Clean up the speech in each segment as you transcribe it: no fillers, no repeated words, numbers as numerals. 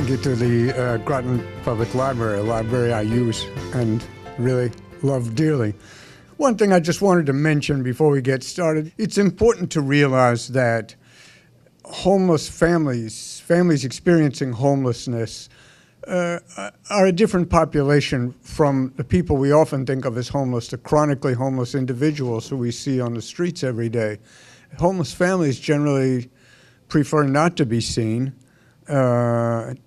Thank you to the Groton Public Library, a library I use and really love dearly. One thing I just wanted to mention before we get started, it's important to realize that homeless families experiencing homelessness, are a different population from the people we often think of as homeless, the chronically homeless individuals who we see on the streets every day. Homeless families generally prefer not to be seen,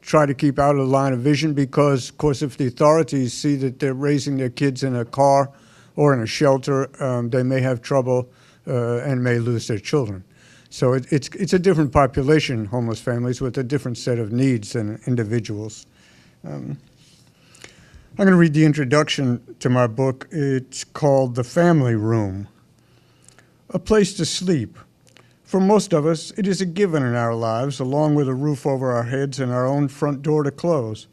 try to keep out of the line of vision because, of course, if the authorities see that they're raising their kids in a car or in a shelter, they may have trouble and may lose their children. So it's a different population, homeless families, with a different set of needs than individuals. I'm going to read the introduction to my book. It's called The Family Room. A place to sleep. For most of us, it is a given in our lives, along with a roof over our heads and our own front door to close.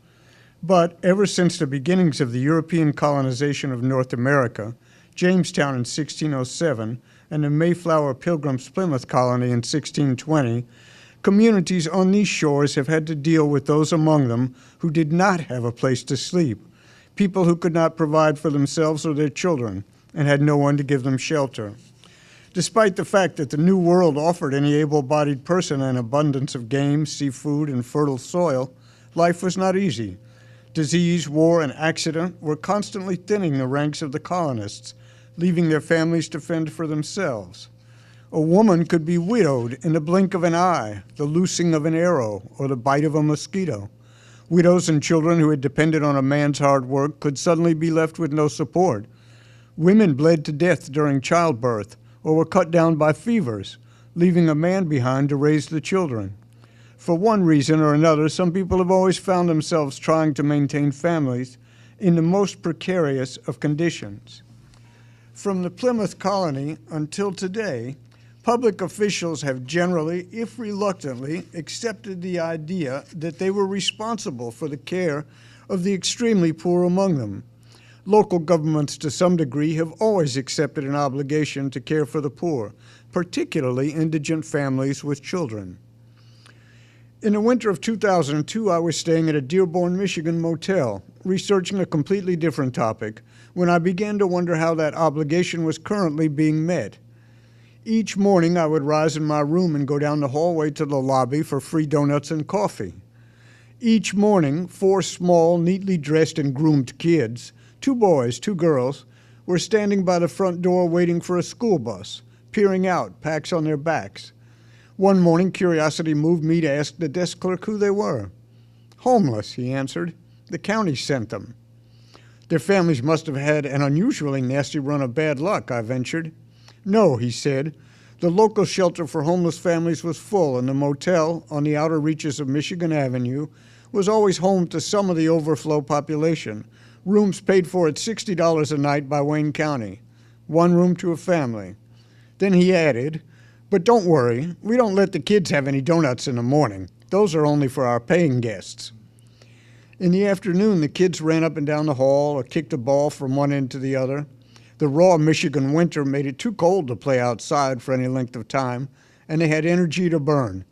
But ever since the beginnings of the European colonization of North America, Jamestown in 1607, and the Mayflower Pilgrims Plymouth colony in 1620, communities on these shores have had to deal with those among them who did not have a place to sleep, people who could not provide for themselves or their children and had no one to give them shelter. Despite the fact that the New World offered any able-bodied person an abundance of game, seafood, and fertile soil, life was not easy. Disease, war, and accident were constantly thinning the ranks of the colonists, leaving their families to fend for themselves. A woman could be widowed in the blink of an eye, the loosing of an arrow, or the bite of a mosquito. Widows and children who had depended on a man's hard work could suddenly be left with no support. Women bled to death during childbirth or were cut down by fevers, leaving a man behind to raise the children. For one reason or another, some people have always found themselves trying to maintain families in the most precarious of conditions. From the Plymouth colony until today, public officials have generally, if reluctantly, accepted the idea that they were responsible for the care of the extremely poor among them. Local governments, to some degree, have always accepted an obligation to care for the poor, particularly indigent families with children. In the winter of 2002, I was staying at a Dearborn, Michigan motel, researching a completely different topic, when I began to wonder how that obligation was currently being met. Each morning, I would rise in my room and go down the hallway to the lobby for free donuts and coffee. Each morning, 4 small, neatly dressed and groomed kids, 2 boys, 2 girls, were standing by the front door waiting for a school bus, peering out, packs on their backs. One morning, curiosity moved me to ask the desk clerk who they were. "Homeless," he answered. "The county sent them." "Their families must have had an unusually nasty run of bad luck," I ventured. "No," he said. "The local shelter for homeless families was full, and the motel on the outer reaches of Michigan Avenue was always home to some of the overflow population. Rooms paid for at $60 a night by Wayne County. 1 room to a family." Then he added, "But don't worry, we don't let the kids have any donuts in the morning. Those are only for our paying guests." In the afternoon, the kids ran up and down the hall or kicked a ball from one end to the other. The raw Michigan winter made it too cold to play outside for any length of time, and they had energy to burn.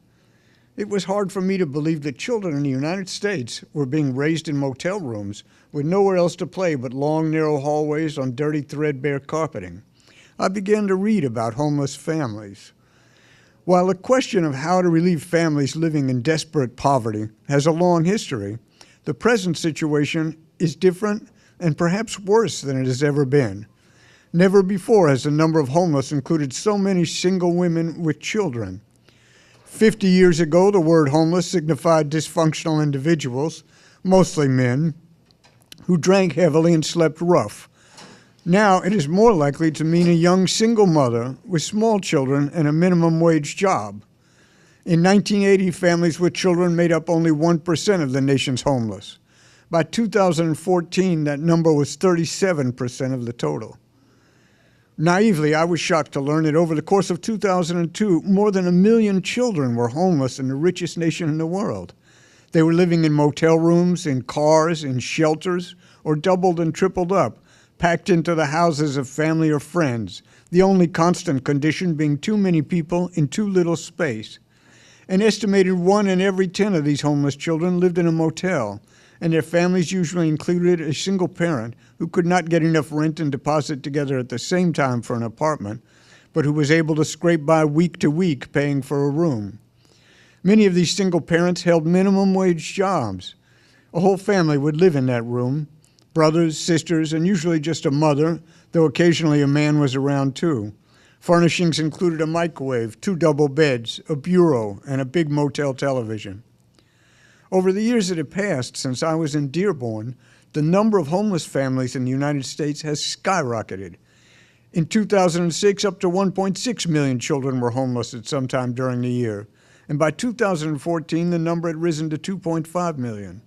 It was hard for me to believe that children in the United States were being raised in motel rooms with nowhere else to play but long, narrow hallways on dirty, threadbare carpeting. I began to read about homeless families. While the question of how to relieve families living in desperate poverty has a long history, the present situation is different and perhaps worse than it has ever been. Never before has the number of homeless included so many single women with children. 50 years ago, the word homeless signified dysfunctional individuals, mostly men, who drank heavily and slept rough. Now it is more likely to mean a young single mother with small children and a minimum wage job. In 1980, families with children made up only 1% of the nation's homeless. By 2014, that number was 37% of the total. Naively, I was shocked to learn that over the course of 2002, more than 1 million children were homeless in the richest nation in the world. They were living in motel rooms, in cars, in shelters, or doubled and tripled up, packed into the houses of family or friends, the only constant condition being too many people in too little space. An estimated 1 in every 10 of these homeless children lived in a motel, and their families usually included a single parent who could not get enough rent and deposit together at the same time for an apartment, but who was able to scrape by week to week paying for a room. Many of these single parents held minimum wage jobs. A whole family would live in that room, brothers, sisters, and usually just a mother, though occasionally a man was around too. Furnishings included a microwave, 2 double beds, a bureau, and a big motel television. Over the years that have passed since I was in Dearborn, the number of homeless families in the United States has skyrocketed. In 2006, up to 1.6 million children were homeless at some time during the year, and by 2014, the number had risen to 2.5 million.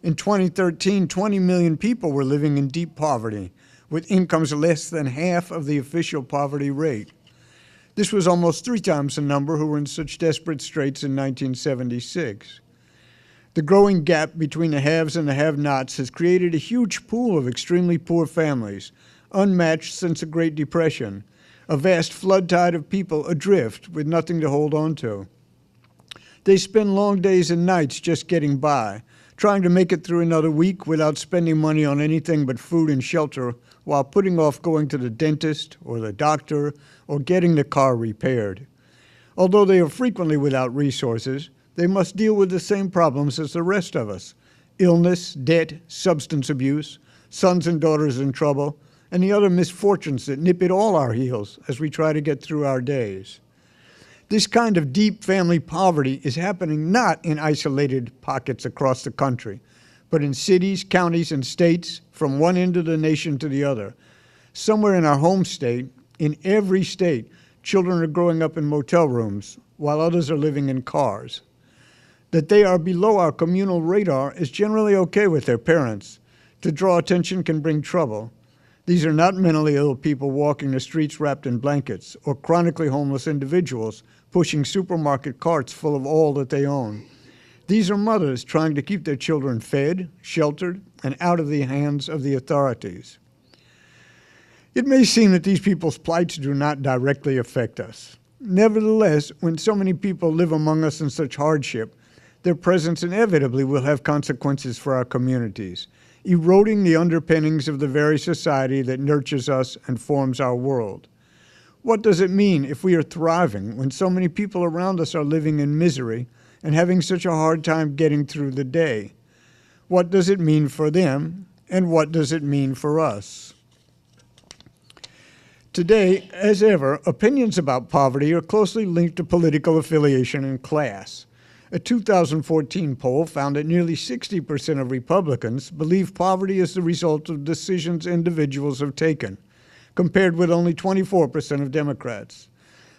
In 2013, 20 million people were living in deep poverty, with incomes less than half of the official poverty rate. This was almost 3 times the number who were in such desperate straits in 1976. The growing gap between the haves and the have-nots has created a huge pool of extremely poor families, unmatched since the Great Depression, a vast flood tide of people adrift with nothing to hold on to. They spend long days and nights just getting by, trying to make it through another week without spending money on anything but food and shelter, while putting off going to the dentist or the doctor or getting the car repaired. Although they are frequently without resources, they must deal with the same problems as the rest of us: illness, debt, substance abuse, sons and daughters in trouble, and the other misfortunes that nip at all our heels as we try to get through our days. This kind of deep family poverty is happening not in isolated pockets across the country, but in cities, counties, and states from one end of the nation to the other. Somewhere in our home state, in every state, children are growing up in motel rooms, while others are living in cars. That they are below our communal radar is generally okay with their parents. To draw attention can bring trouble. These are not mentally ill people walking the streets wrapped in blankets, or chronically homeless individuals pushing supermarket carts full of all that they own. These are mothers trying to keep their children fed, sheltered, and out of the hands of the authorities. It may seem that these people's plights do not directly affect us. Nevertheless, when so many people live among us in such hardship, their presence inevitably will have consequences for our communities, eroding the underpinnings of the very society that nurtures us and forms our world. What does it mean if we are thriving when so many people around us are living in misery and having such a hard time getting through the day? What does it mean for them, and what does it mean for us? Today, as ever, opinions about poverty are closely linked to political affiliation and class. A 2014 poll found that nearly 60% of Republicans believe poverty is the result of decisions individuals have taken, compared with only 24% of Democrats.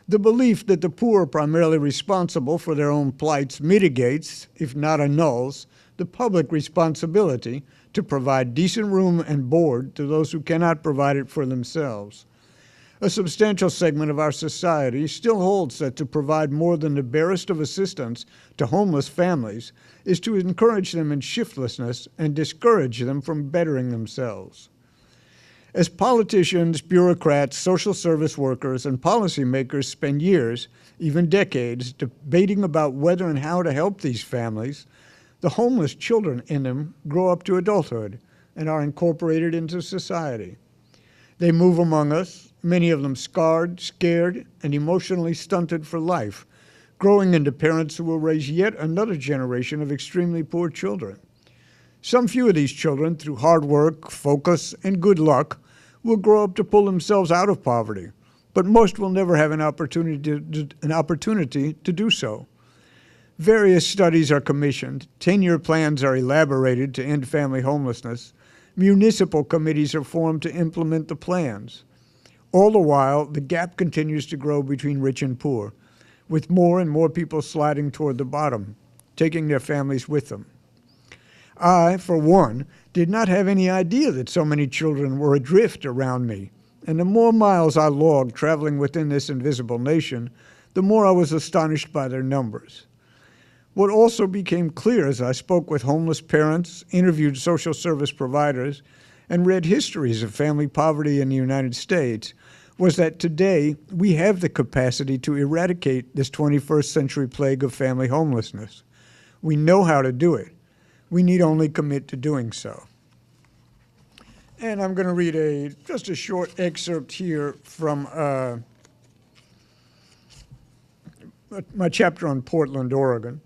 The belief that the poor are primarily responsible for their own plights mitigates, if not annuls, the public responsibility to provide decent room and board to those who cannot provide it for themselves. A substantial segment of our society still holds that to provide more than the barest of assistance to homeless families is to encourage them in shiftlessness and discourage them from bettering themselves. As politicians, bureaucrats, social service workers, and policymakers spend years, even decades, debating about whether and how to help these families, the homeless children in them grow up to adulthood and are incorporated into society. They move among us, many of them scarred, scared, and emotionally stunted for life, growing into parents who will raise yet another generation of extremely poor children. Some few of these children, through hard work, focus, and good luck, will grow up to pull themselves out of poverty, but most will never have an opportunity to do so. Various studies are commissioned, 10-year plans are elaborated to end family homelessness, municipal committees are formed to implement the plans. All the while, the gap continues to grow between rich and poor, with more and more people sliding toward the bottom, taking their families with them. I, for one, did not have any idea that so many children were adrift around me, and the more miles I logged traveling within this invisible nation, the more I was astonished by their numbers. What also became clear as I spoke with homeless parents, interviewed social service providers, and read histories of family poverty in the United States was that today we have the capacity to eradicate this 21st century plague of family homelessness. We know how to do it. We need only commit to doing so. And I'm going to read just a short excerpt here from my chapter on Portland, Oregon,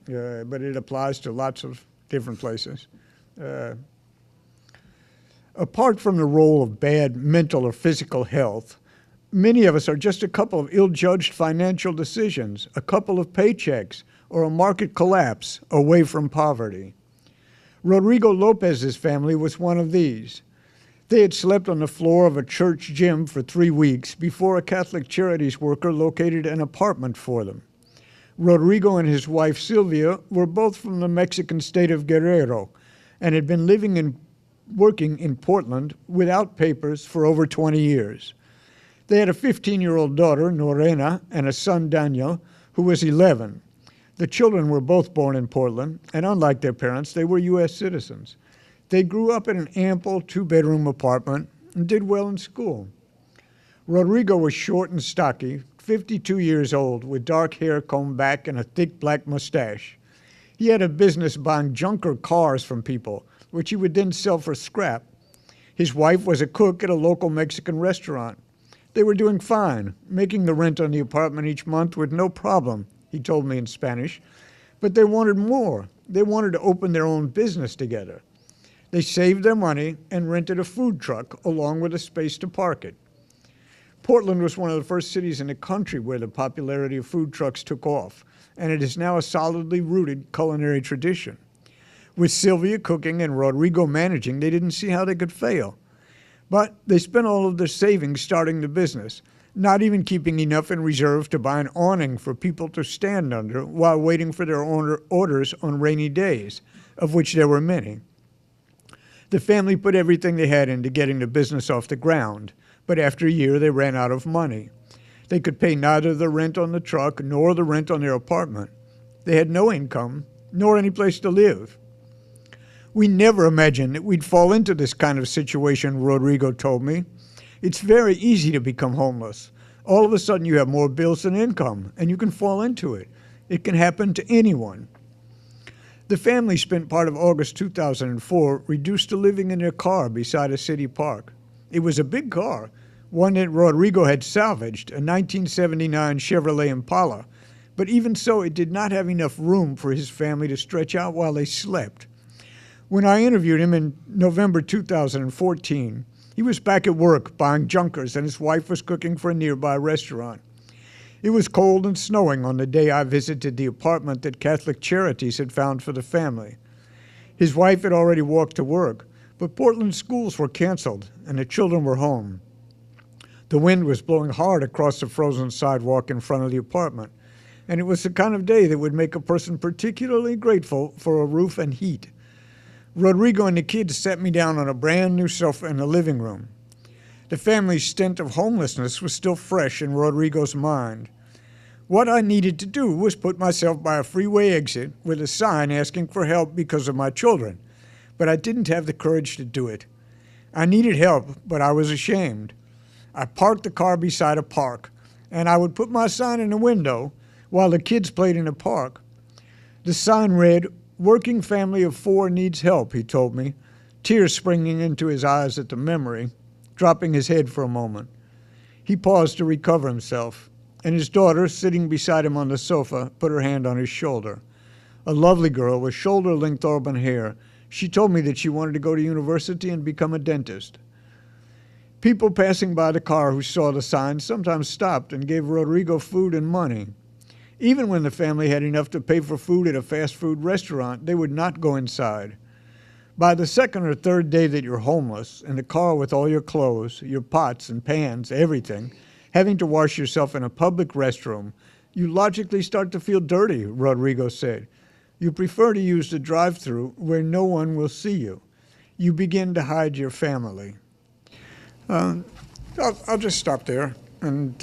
but it applies to lots of different places. Apart from the role of bad mental or physical health, many of us are just a couple of ill-judged financial decisions, a couple of paychecks, or a market collapse away from poverty. Rodrigo Lopez's family was one of these. They had slept on the floor of a church gym for 3 weeks before a Catholic Charities worker located an apartment for them. Rodrigo and his wife Sylvia were both from the Mexican state of Guerrero and had been living and working in Portland without papers for over 20 years. They had a 15-year-old daughter, Norena, and a son, Daniel, who was 11. The children were both born in Portland, and unlike their parents, they were U.S. citizens. They grew up in an ample 2-bedroom apartment and did well in school. Rodrigo was short and stocky, 52 years old, with dark hair combed back and a thick black mustache. He had a business buying junker cars from people, which he would then sell for scrap. His wife was a cook at a local Mexican restaurant. They were doing fine, making the rent on the apartment each month with no problem, he told me in Spanish. But they wanted more. They wanted to open their own business together. They saved their money and rented a food truck along with a space to park it. Portland was one of the first cities in the country where the popularity of food trucks took off, and it is now a solidly rooted culinary tradition. With Sylvia cooking and Rodrigo managing, they didn't see how they could fail. But they spent all of their savings starting the business, not even keeping enough in reserve to buy an awning for people to stand under while waiting for their orders on rainy days, of which there were many. The family put everything they had into getting the business off the ground, but after a year they ran out of money. They could pay neither the rent on the truck nor the rent on their apartment. They had no income, nor any place to live. We never imagined that we'd fall into this kind of situation, Rodrigo told me. It's very easy to become homeless. All of a sudden you have more bills than income, and you can fall into it. It can happen to anyone. The family spent part of August 2004 reduced to living in their car beside a city park. It was a big car, one that Rodrigo had salvaged, a 1979 Chevrolet Impala. But even so, it did not have enough room for his family to stretch out while they slept. When I interviewed him in November 2014, he was back at work buying junkers and his wife was cooking for a nearby restaurant. It was cold and snowing on the day I visited the apartment that Catholic Charities had found for the family. His wife had already walked to work, but Portland schools were canceled and the children were home. The wind was blowing hard across the frozen sidewalk in front of the apartment, and it was the kind of day that would make a person particularly grateful for a roof and heat. Rodrigo and the kids sat me down on a brand new sofa in the living room. The family's stint of homelessness was still fresh in Rodrigo's mind. What I needed to do was put myself by a freeway exit with a sign asking for help because of my children, but I didn't have the courage to do it. I needed help, but I was ashamed. I parked the car beside a park, and I would put my sign in the window while the kids played in the park. The sign read, "Working family of 4 needs help," he told me, tears springing into his eyes at the memory, dropping his head for a moment. He paused to recover himself, and his daughter, sitting beside him on the sofa, put her hand on his shoulder. A lovely girl with shoulder-length auburn hair. She told me that she wanted to go to university and become a dentist. People passing by the car who saw the sign sometimes stopped and gave Rodrigo food and money. Even when the family had enough to pay for food at a fast food restaurant, they would not go inside. By the second or third day that you're homeless, in the car with all your clothes, your pots and pans, everything, having to wash yourself in a public restroom, you logically start to feel dirty, Rodrigo said. You prefer to use the drive-thru where no one will see you. You begin to hide your family. I'll just stop there, and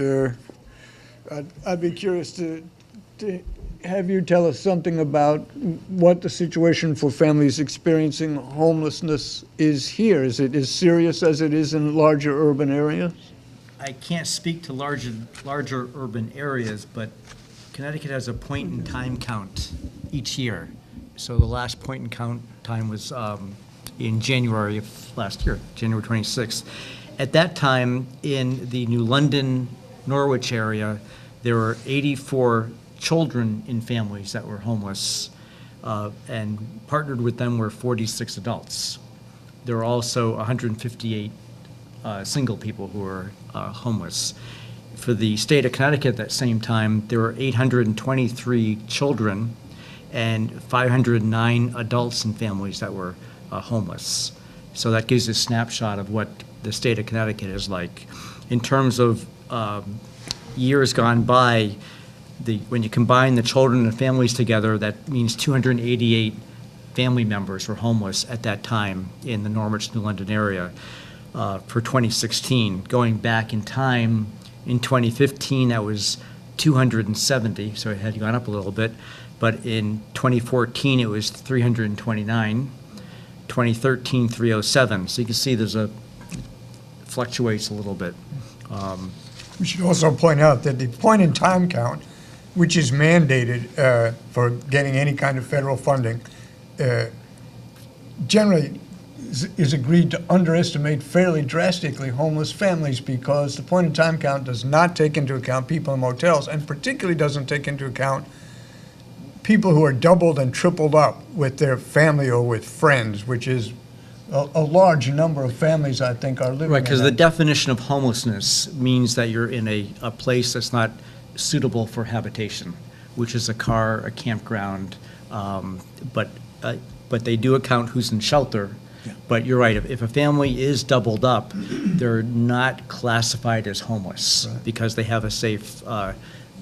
I'd be curious to have you tell us something about what the situation for families experiencing homelessness is here. Is it as serious as it is in larger urban areas? I can't speak to larger urban areas, but Connecticut has a point in time count each year. So the last point in count time was in January of last year, January 26th. At that time, in the New London, Norwich area, there were 84 children in families that were homeless, and partnered with them were 46 adults. There were also 158 single people who were homeless. For the state of Connecticut at that same time, there were 823 children and 509 adults in families that were homeless. So that gives a snapshot of what the state of Connecticut is like. In terms of years gone by, when you combine the children and families together, that means 288 family members were homeless at that time in the Norwich, New London area for 2016. Going back in time, in 2015, that was 270, so it had gone up a little bit. But in 2014, it was 329. 2013, 307. So you can see fluctuates a little bit. We should also point out that the point in time count, which is mandated for getting any kind of federal funding, generally is agreed to underestimate fairly drastically homeless families, because the point in time count does not take into account people in motels, and particularly doesn't take into account people who are doubled and tripled up with their family or with friends, which is a large number of families, I think, are living Right, because in the that. definition of homelessness means that you're in a place that's not suitable for habitation, which is a car, a campground, but they do account who's in shelter. Yeah. But you're right, if a family is doubled up, they're not classified as homeless, Right. because they have a safe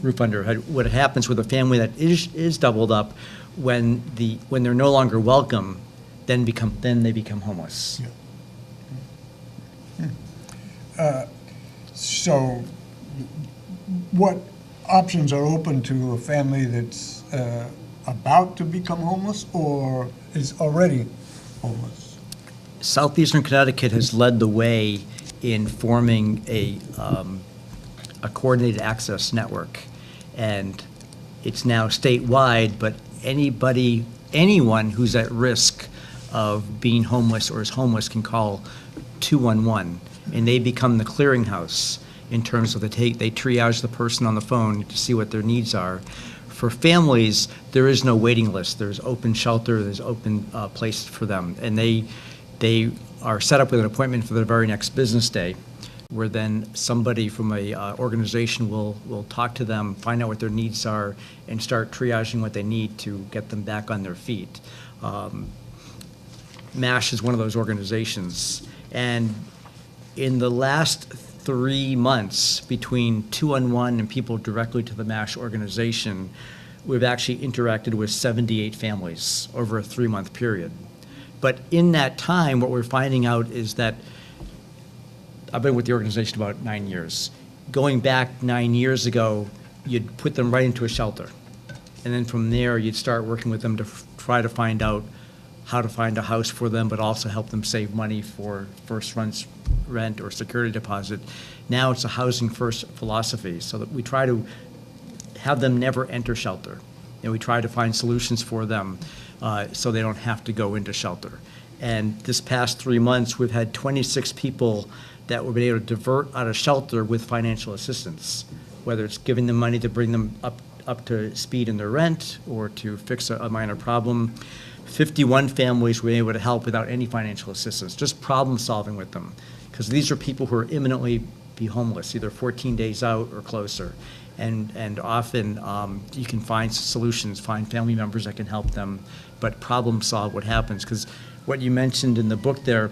roof under their head. What happens with a family that is doubled up, when they're no longer welcome, then they become homeless. Yeah. So what options are open to a family that's about to become homeless or is already homeless? Southeastern Connecticut has led the way in forming a coordinated access network, and it's now statewide, but anyone who's at risk of being homeless or is homeless can call 211, and they become the clearinghouse in terms of they triage the person on the phone to see what their needs are. For families, there is no waiting list. There's open shelter, there's open place for them, and they are set up with an appointment for the very next business day, where then somebody from a organization will talk to them, find out what their needs are, and start triaging what they need to get them back on their feet. MASH is one of those organizations, and in the last 3 months, between 211 and people directly to the MASH organization, we've actually interacted with 78 families over a 3-month period. But in that time, what we're finding out is that I've been with the organization about 9 years. Going back 9 years ago, you'd put them right into a shelter. And then from there, you'd start working with them to try to find out how to find a house for them, but also help them save money for first rent or security deposit. Now it's a housing first philosophy, so that we try to have them never enter shelter. And we try to find solutions for them so they don't have to go into shelter. And this past 3 months, we've had 26 people that we've been able to divert out of shelter with financial assistance, whether it's giving them money to bring them up to speed in their rent or to fix a minor problem. 51 families were able to help without any financial assistance, just problem solving with them. Because these are people who are imminently be homeless, either 14 days out or closer. And often you can find solutions, find family members that can help them, but problem solve what happens. Because what you mentioned in the book there,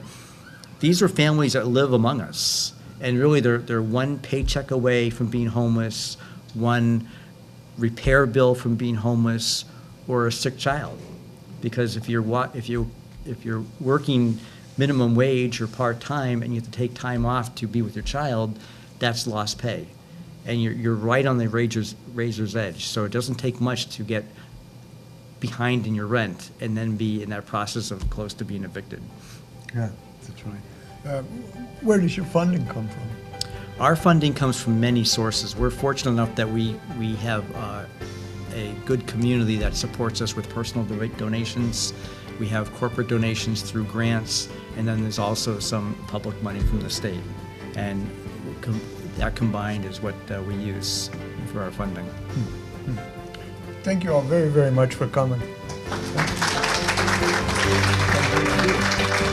these are families that live among us. And really they're one paycheck away from being homeless, one repair bill from being homeless, or a sick child. Because if you're working minimum wage or part-time and you have to take time off to be with your child, that's lost pay. And you're right on the razor's edge. So it doesn't take much to get behind in your rent and then be in that process of close to being evicted. Yeah, that's right. Where does your funding come from? Our funding comes from many sources. We're fortunate enough that we have a good community that supports us with personal donations. We have corporate donations through grants, and then there's also some public money from the state. And that combined is what we use for our funding. Thank you all very, very much for coming. Thank you.